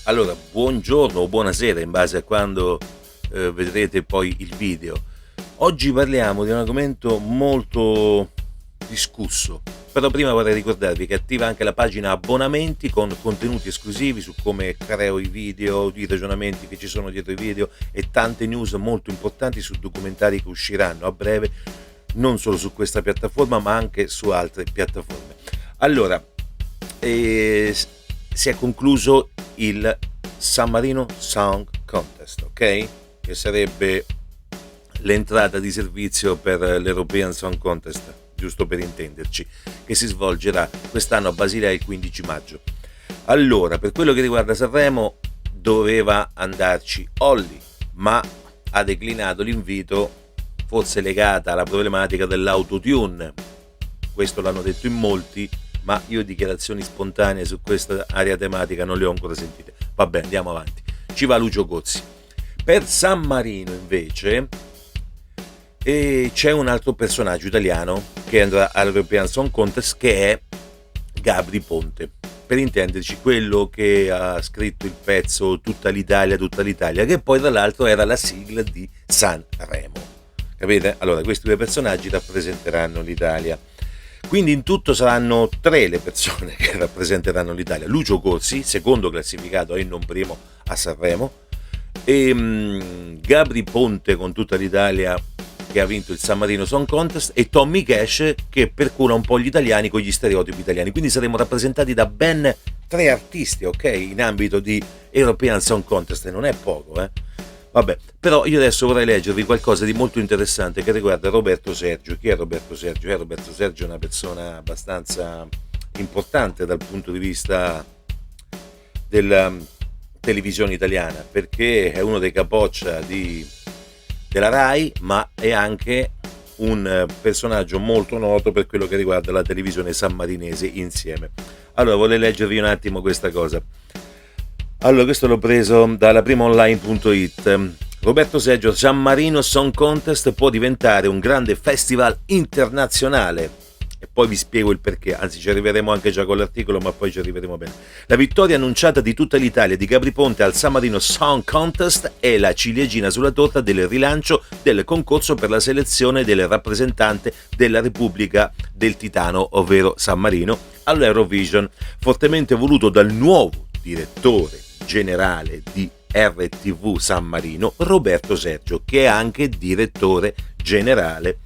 Allora, buongiorno o buonasera in base a quando vedrete poi il video. Oggi parliamo di un argomento molto discusso, però prima vorrei ricordarvi che attiva anche la pagina abbonamenti con contenuti esclusivi su come creo i video, i ragionamenti che ci sono dietro i video e tante news molto importanti su documentari che usciranno a breve, non solo su questa piattaforma ma anche su altre piattaforme. Allora, si è concluso il San Marino Song Contest, ok? Che sarebbe l'entrata di servizio per l'European Song Contest, giusto per intenderci, che si svolgerà quest'anno a Basilea il 15 maggio. Allora, per quello che riguarda Sanremo, doveva andarci Olly, ma ha declinato l'invito, forse legata alla problematica dell'autotune. Questo l'hanno detto in molti, ma io dichiarazioni spontanee su questa area tematica non le ho ancora sentite. Vabbè, andiamo avanti. Ci va Lucio Gozzi. Per San Marino invece c'è un altro personaggio italiano che andrà all'European Song Contest, che è Gabry Ponte. Per intenderci, quello che ha scritto il pezzo Tutta l'Italia, che poi tra l'altro era la sigla di Sanremo. Capite? Allora, questi due personaggi rappresenteranno l'Italia. Quindi in tutto saranno 3 le persone che rappresenteranno l'Italia. Lucio Corsi, secondo classificato e non primo a Sanremo, e Gabry Ponte con Tutta l'Italia, che ha vinto il San Marino Song Contest, e Tommy Cash, che percura un po' gli italiani con gli stereotipi italiani. Quindi saremo rappresentati da ben 3 artisti, ok? In ambito di European Song Contest, e non è poco, Vabbè, però io adesso vorrei leggervi qualcosa di molto interessante che riguarda Roberto Sergio. Chi è Roberto Sergio? Roberto Sergio è una persona abbastanza importante dal punto di vista della televisione italiana, perché è uno dei capoccia della Rai, ma è anche un personaggio molto noto per quello che riguarda la televisione sammarinese insieme. Allora, vorrei leggervi un attimo questa cosa. Allora, questo l'ho preso dalla primaonline.it. Roberto Sergio, San Marino Song Contest può diventare un grande festival internazionale. E poi vi spiego il perché, anzi ci arriveremo anche già con l'articolo, ma poi ci arriveremo bene. La vittoria annunciata di tutta l'Italia di Gabry Ponte al San Marino Song Contest è la ciliegina sulla torta del rilancio del concorso per la selezione del rappresentante della Repubblica del Titano, ovvero San Marino, all'Eurovision, fortemente voluto dal nuovo direttore generale di RTV San Marino, Roberto Sergio, che è anche direttore generale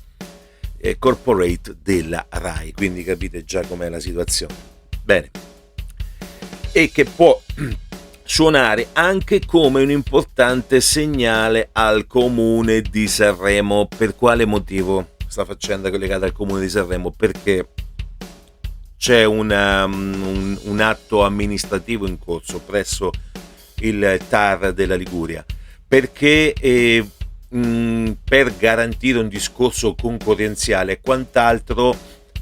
corporate della Rai, quindi capite già com'è la situazione. Bene, e che può suonare anche come un importante segnale al comune di Sanremo. Per quale motivo sta faccenda collegata al comune di Sanremo? Perché c'è un atto amministrativo in corso presso il TAR della Liguria, perché per garantire un discorso concorrenziale e quant'altro,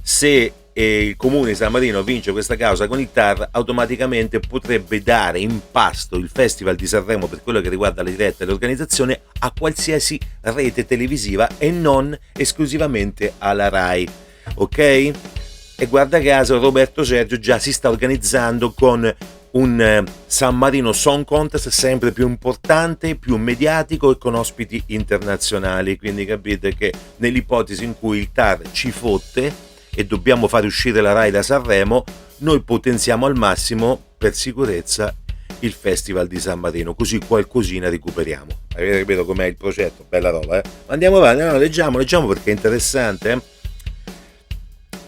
se il comune di San Marino vince questa causa con il TAR, automaticamente potrebbe dare in pasto il Festival di Sanremo, per quello che riguarda la diretta e l'organizzazione, a qualsiasi rete televisiva e non esclusivamente alla Rai, ok? E guarda caso Roberto Sergio già si sta organizzando con un San Marino Song Contest sempre più importante, più mediatico e con ospiti internazionali. Quindi capite che nell'ipotesi in cui il TAR ci fotte e dobbiamo fare uscire la Rai da Sanremo, noi potenziamo al massimo per sicurezza il Festival di San Marino, così qualcosina recuperiamo. Avete capito com'è il progetto? Bella roba, Andiamo avanti, leggiamo perché è interessante,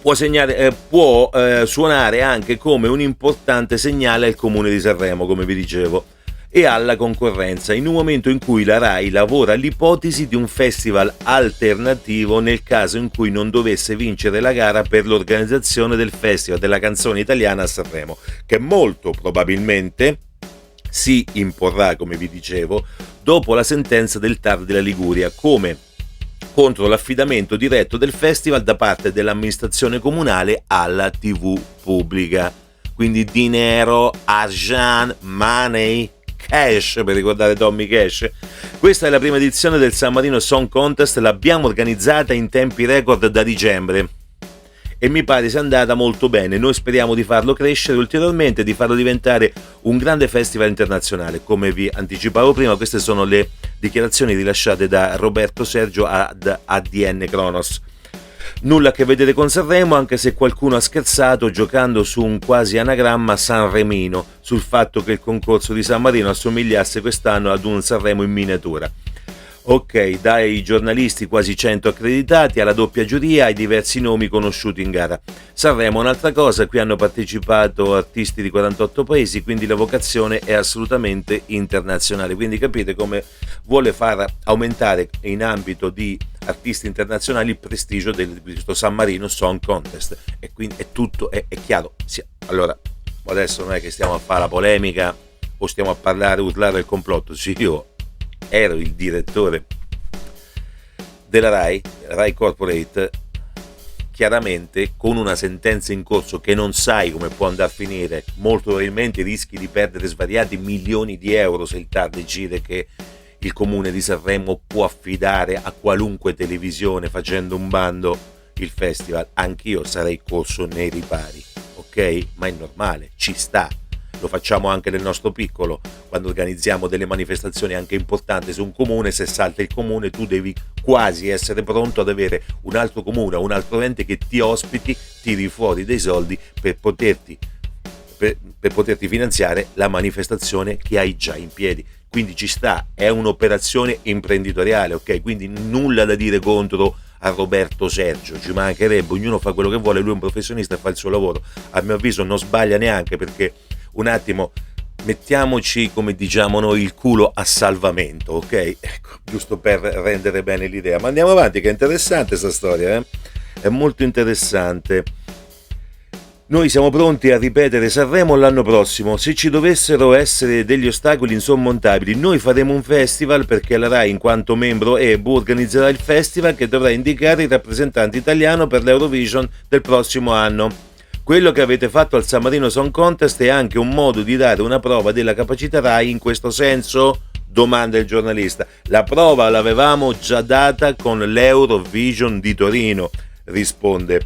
Può suonare anche come un importante segnale al comune di Sanremo, come vi dicevo, e alla concorrenza, in un momento in cui la Rai lavora all'ipotesi di un festival alternativo nel caso in cui non dovesse vincere la gara per l'organizzazione del Festival della canzone italiana a Sanremo, che molto probabilmente si imporrà, come vi dicevo, dopo la sentenza del TAR della Liguria, come contro l'affidamento diretto del festival da parte dell'amministrazione comunale alla TV pubblica. Quindi dinero, argent, money, cash, per ricordare Tommy Cash. Questa è la prima edizione del San Marino Song Contest, l'abbiamo organizzata in tempi record da dicembre e mi pare sia andata molto bene. Noi speriamo di farlo crescere ulteriormente, di farlo diventare un grande festival internazionale. Come vi anticipavo prima, queste sono le dichiarazioni rilasciate da Roberto Sergio ad ADN Kronos. Nulla a che vedere con Sanremo, anche se qualcuno ha scherzato giocando su un quasi anagramma sanremino, sul fatto che il concorso di San Marino assomigliasse quest'anno ad un Sanremo in miniatura. Ok, dai giornalisti quasi 100 accreditati, alla doppia giuria, ai diversi nomi conosciuti in gara. Sanremo è un'altra cosa, qui hanno partecipato artisti di 48 paesi, quindi la vocazione è assolutamente internazionale. Quindi capite come vuole far aumentare in ambito di artisti internazionali il prestigio di questo San Marino Song Contest. E quindi è tutto, è chiaro. Sì, allora, adesso non è che stiamo a fare la polemica o stiamo a parlare, urlare il complotto. Sì, io ero il direttore della Rai Corporate, chiaramente con una sentenza in corso che non sai come può andare a finire, molto probabilmente rischi di perdere svariati milioni di euro se il TAR decide che il comune di Sanremo può affidare a qualunque televisione facendo un bando il festival. Anch'io sarei corso nei ripari, ok? Ma è normale, ci sta. Lo facciamo anche nel nostro piccolo, quando organizziamo delle manifestazioni anche importanti su un comune. Se salta il comune tu devi quasi essere pronto ad avere un altro comune, un altro ente che ti ospiti, tiri fuori dei soldi per poterti finanziare la manifestazione che hai già in piedi. Quindi ci sta, è un'operazione imprenditoriale, ok? Quindi nulla da dire contro a Roberto Sergio, ci mancherebbe, ognuno fa quello che vuole, lui è un professionista e fa il suo lavoro. A mio avviso non sbaglia neanche, perché un attimo mettiamoci, come diciamo noi, il culo a salvamento, ok? Ecco, giusto per rendere bene l'idea. Ma andiamo avanti, che è interessante questa storia, eh? È molto interessante. Noi siamo pronti a ripetere Sanremo l'anno prossimo. Se ci dovessero essere degli ostacoli insormontabili, noi faremo un festival, perché la Rai, in quanto membro EBU, organizzerà il festival che dovrà indicare il rappresentante italiano per l'Eurovision del prossimo anno. Quello che avete fatto al San Marino Song Contest è anche un modo di dare una prova della capacità Rai in questo senso? Domanda il giornalista. La prova l'avevamo già data con l'Eurovision di Torino, risponde.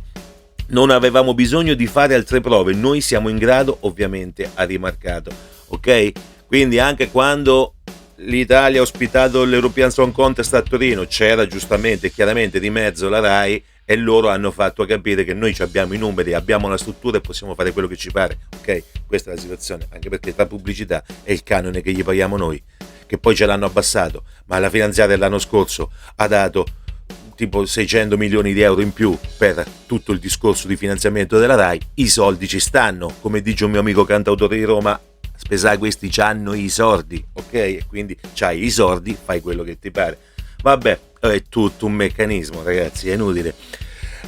Non avevamo bisogno di fare altre prove, noi siamo in grado, ovviamente, ha rimarcato. Ok? Quindi anche quando l'Italia ha ospitato l'European Song Contest a Torino c'era giustamente, chiaramente di mezzo la Rai, e loro hanno fatto capire che noi abbiamo i numeri, abbiamo la struttura e possiamo fare quello che ci pare, ok? Questa è la situazione, anche perché la pubblicità è il canone che gli paghiamo noi, che poi ce l'hanno abbassato, ma la finanziaria dell'anno scorso ha dato tipo 600 milioni di euro in più per tutto il discorso di finanziamento della Rai. I soldi ci stanno, come dice un mio amico cantautore di Roma, spesai questi c'hanno i sordi, ok? E quindi c'hai i sordi, fai quello che ti pare. Vabbè, è tutto un meccanismo, ragazzi, è inutile.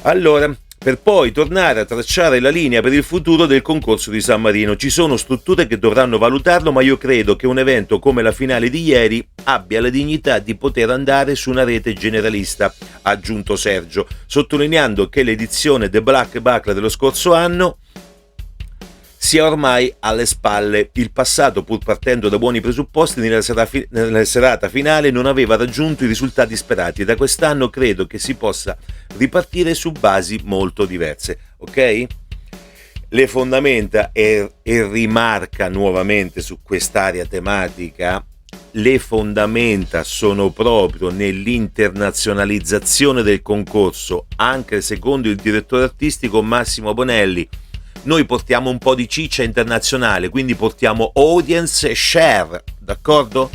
Allora, per poi tornare a tracciare la linea per il futuro del concorso di San Marino. Ci sono strutture che dovranno valutarlo, ma io credo che un evento come la finale di ieri abbia la dignità di poter andare su una rete generalista, ha aggiunto Sergio, sottolineando che l'edizione The Black Buckle dello scorso anno sia ormai alle spalle. Il passato, pur partendo da buoni presupposti, nella serata finale non aveva raggiunto i risultati sperati, e da quest'anno credo che si possa ripartire su basi molto diverse, ok? Le fondamenta, e rimarca nuovamente su quest'area tematica, le fondamenta sono proprio nell'internazionalizzazione del concorso, anche secondo il direttore artistico Massimo Bonelli. Noi portiamo un po' di ciccia internazionale, quindi portiamo audience share, d'accordo?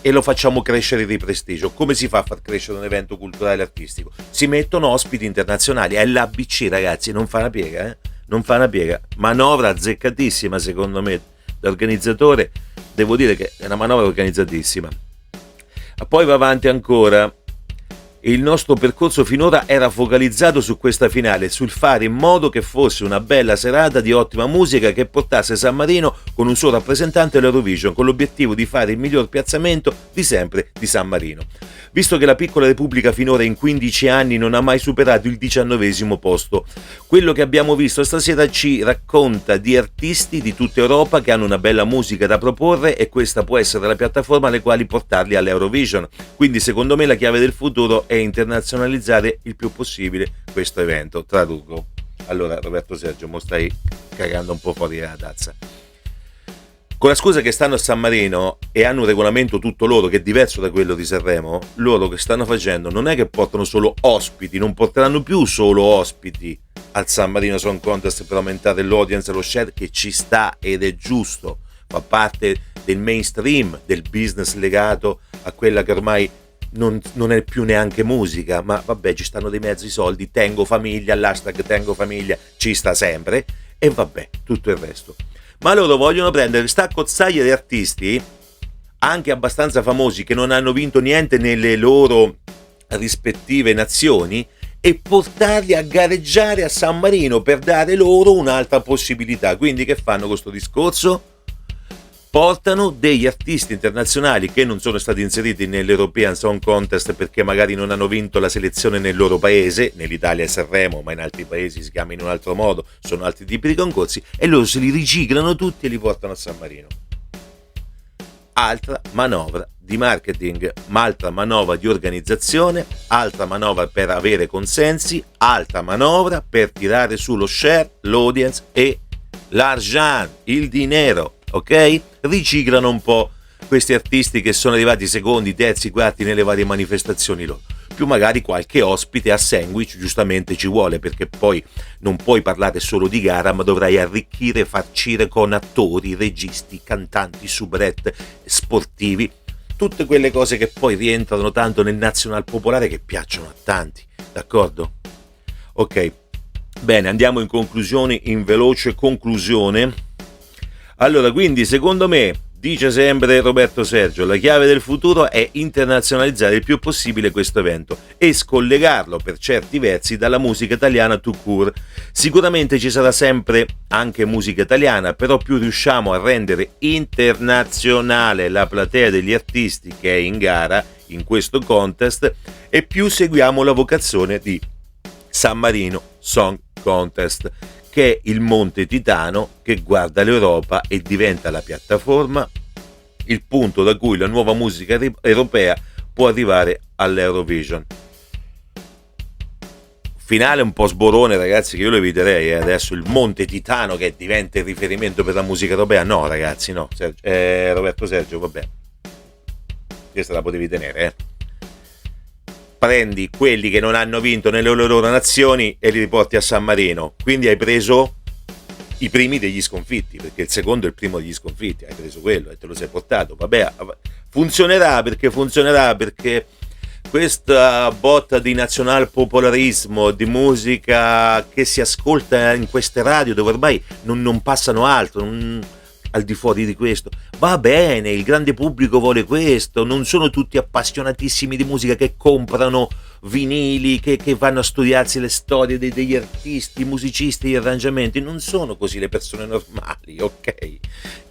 E lo facciamo crescere di prestigio. Come si fa a far crescere un evento culturale e artistico? Si mettono ospiti internazionali, è l'ABC, ragazzi, non fa una piega, eh? Non fa una piega. Manovra azzeccatissima, secondo me, da organizzatore, devo dire che è una manovra organizzatissima. Poi va avanti ancora. Il nostro percorso finora era focalizzato su questa finale, sul fare in modo che fosse una bella serata di ottima musica che portasse San Marino con un suo rappresentante all'Eurovision, con l'obiettivo di fare il miglior piazzamento di sempre di San Marino. Visto che la piccola Repubblica finora in 15 anni non ha mai superato il 19° posto, quello che abbiamo visto stasera ci racconta di artisti di tutta Europa che hanno una bella musica da proporre, e questa può essere la piattaforma alle quali portarli all'Eurovision. Quindi secondo me la chiave del futuro è internazionalizzare il più possibile questo evento. Traduco. Allora, Roberto Sergio, mo stai cagando un po' fuori la tazza. Con la scusa che stanno a San Marino e hanno un regolamento tutto loro che è diverso da quello di Sanremo, loro che stanno facendo non è che portano solo ospiti, non porteranno più solo ospiti al San Marino Song Contest per aumentare l'audience e lo share, che ci sta ed è giusto, fa parte del mainstream, del business legato a quella che ormai non è più neanche musica, ma vabbè, ci stanno dei mezzi soldi, tengo famiglia, l'hashtag tengo famiglia ci sta sempre, e vabbè, tutto il resto. Ma loro vogliono prendere sta cozzaglia di artisti, anche abbastanza famosi, che non hanno vinto niente nelle loro rispettive nazioni, e portarli a gareggiare a San Marino per dare loro un'altra possibilità. Quindi che fanno con questo discorso? Portano degli artisti internazionali che non sono stati inseriti nell'European Song Contest perché magari non hanno vinto la selezione nel loro paese, nell'Italia è Sanremo, ma in altri paesi si chiama in un altro modo, sono altri tipi di concorsi, e loro se li riciclano tutti e li portano a San Marino. Altra manovra di marketing, altra manovra di organizzazione, altra manovra per avere consensi, altra manovra per tirare sullo share, l'audience e l'argent, il dinero. Ok? Riciclano un po' questi artisti che sono arrivati secondi, terzi, quarti nelle varie manifestazioni loro. Più magari qualche ospite a sandwich, giustamente ci vuole, perché poi non puoi parlare solo di gara, ma dovrai arricchire e farcire con attori, registi, cantanti, soubrette, sportivi, tutte quelle cose che poi rientrano tanto nel nazional popolare che piacciono a tanti, d'accordo? Ok, bene, andiamo in conclusione, in veloce conclusione. Allora, quindi secondo me, dice sempre Roberto Sergio, la chiave del futuro è internazionalizzare il più possibile questo evento e scollegarlo per certi versi dalla musica italiana tout court. Sicuramente ci sarà sempre anche musica italiana, però più riusciamo a rendere internazionale la platea degli artisti che è in gara in questo contest, e più seguiamo la vocazione di San Marino Song Contest, che è il Monte Titano che guarda l'Europa e diventa la piattaforma, il punto da cui la nuova musica europea può arrivare all'Eurovision. Finale un po' sborone, ragazzi, che io lo eviterei. Adesso il Monte Titano che diventa il riferimento per la musica europea. No, ragazzi, no. Roberto Sergio, vabbè. Questa la potevi tenere, Prendi quelli che non hanno vinto nelle loro nazioni e li riporti a San Marino. Quindi hai preso i primi degli sconfitti, perché il secondo è il primo degli sconfitti. Hai preso quello e te lo sei portato. Vabbè, funzionerà perché questa botta di nazional popolarismo, di musica che si ascolta in queste radio dove ormai non passano altro, al di fuori di questo, va bene, il grande pubblico vuole questo, non sono tutti appassionatissimi di musica che comprano vinili, che vanno a studiarsi le storie degli artisti, i musicisti, gli arrangiamenti, non sono così le persone normali, ok?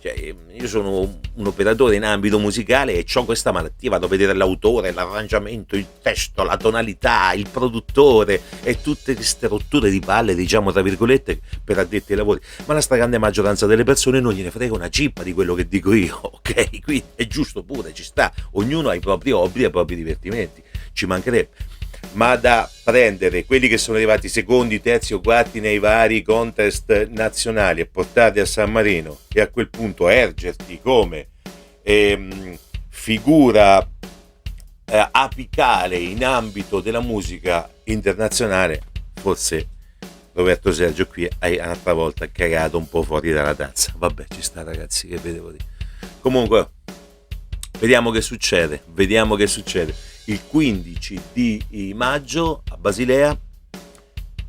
Cioè, io sono un operatore in ambito musicale e ho questa malattia, vado a vedere l'autore, l'arrangiamento, il testo, la tonalità, il produttore e tutte queste rotture di palle, diciamo tra virgolette, per addetti ai lavori, ma la stragrande maggioranza delle persone non gliene frega una cippa di quello che dico io, ok? Quindi è giusto pure, ci sta, ognuno ha i propri hobby e i propri divertimenti, ci mancherebbe. Ma da prendere quelli che sono arrivati secondi, terzi o quarti nei vari contest nazionali e portarli a San Marino e a quel punto ergerti come figura apicale in ambito della musica internazionale, forse Roberto Sergio qui hai un'altra volta cagato un po' fuori dalla tazza. Vabbè, ci sta, ragazzi, che vedevo dire. Comunque vediamo che succede. Il 15 di maggio a Basilea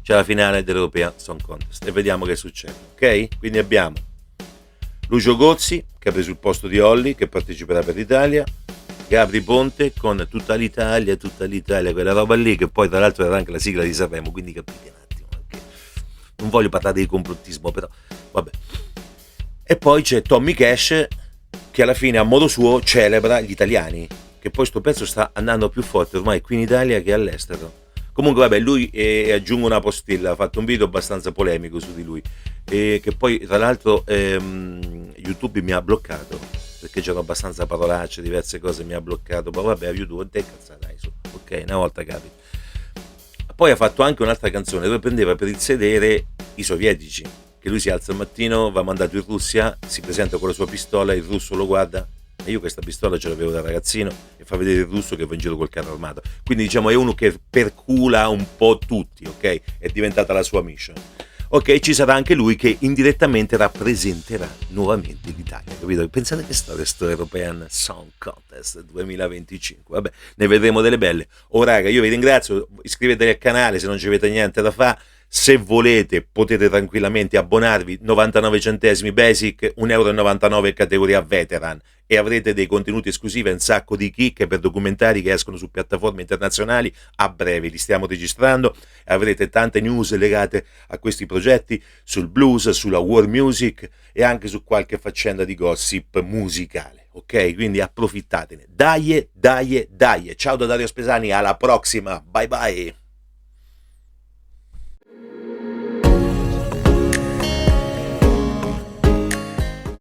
c'è la finale dell'European Song Contest e vediamo che succede, ok? Quindi abbiamo Lucio Gozzi che ha preso il posto di Olli, che parteciperà per l'Italia, Gabri Ponte con tutta l'Italia, quella roba lì, che poi tra l'altro era anche la sigla di Sanremo, quindi capite un attimo, anche non voglio parlare di complottismo, però vabbè. E poi c'è Tommy Cash che alla fine a modo suo celebra gli italiani, che poi sto pezzo sta andando più forte ormai qui in Italia che all'estero. Comunque vabbè, lui aggiungo una postilla, ha fatto un video abbastanza polemico su di lui, che poi tra l'altro YouTube mi ha bloccato perché c'erano abbastanza parolacce, diverse cose, mi ha bloccato, ma vabbè, YouTube te cazzata, dai, su, ok, una volta capita. Poi ha fatto anche un'altra canzone dove prendeva per il sedere i sovietici, che lui si alza al mattino, va mandato in Russia, si presenta con la sua pistola, il russo lo guarda, e io questa pistola ce l'avevo da ragazzino, e fa vedere il russo che va in giro col carro armato. Quindi diciamo è uno che percula un po' tutti, ok? È diventata la sua mission. Ok, ci sarà anche lui che indirettamente rappresenterà nuovamente l'Italia, capito? Pensate che storia sto European Song Contest 2025, vabbè, ne vedremo delle belle. Oh raga, io vi ringrazio, iscrivetevi al canale se non ci avete niente da fare. Se volete potete tranquillamente abbonarvi, 99 centesimi basic, 1,99 € categoria veteran, e avrete dei contenuti esclusivi, un sacco di chicche per documentari che escono su piattaforme internazionali a breve, li stiamo registrando, e avrete tante news legate a questi progetti sul blues, sulla world music e anche su qualche faccenda di gossip musicale, ok? Quindi approfittatene. Dai, ciao da Dario Spesani, alla prossima, bye bye!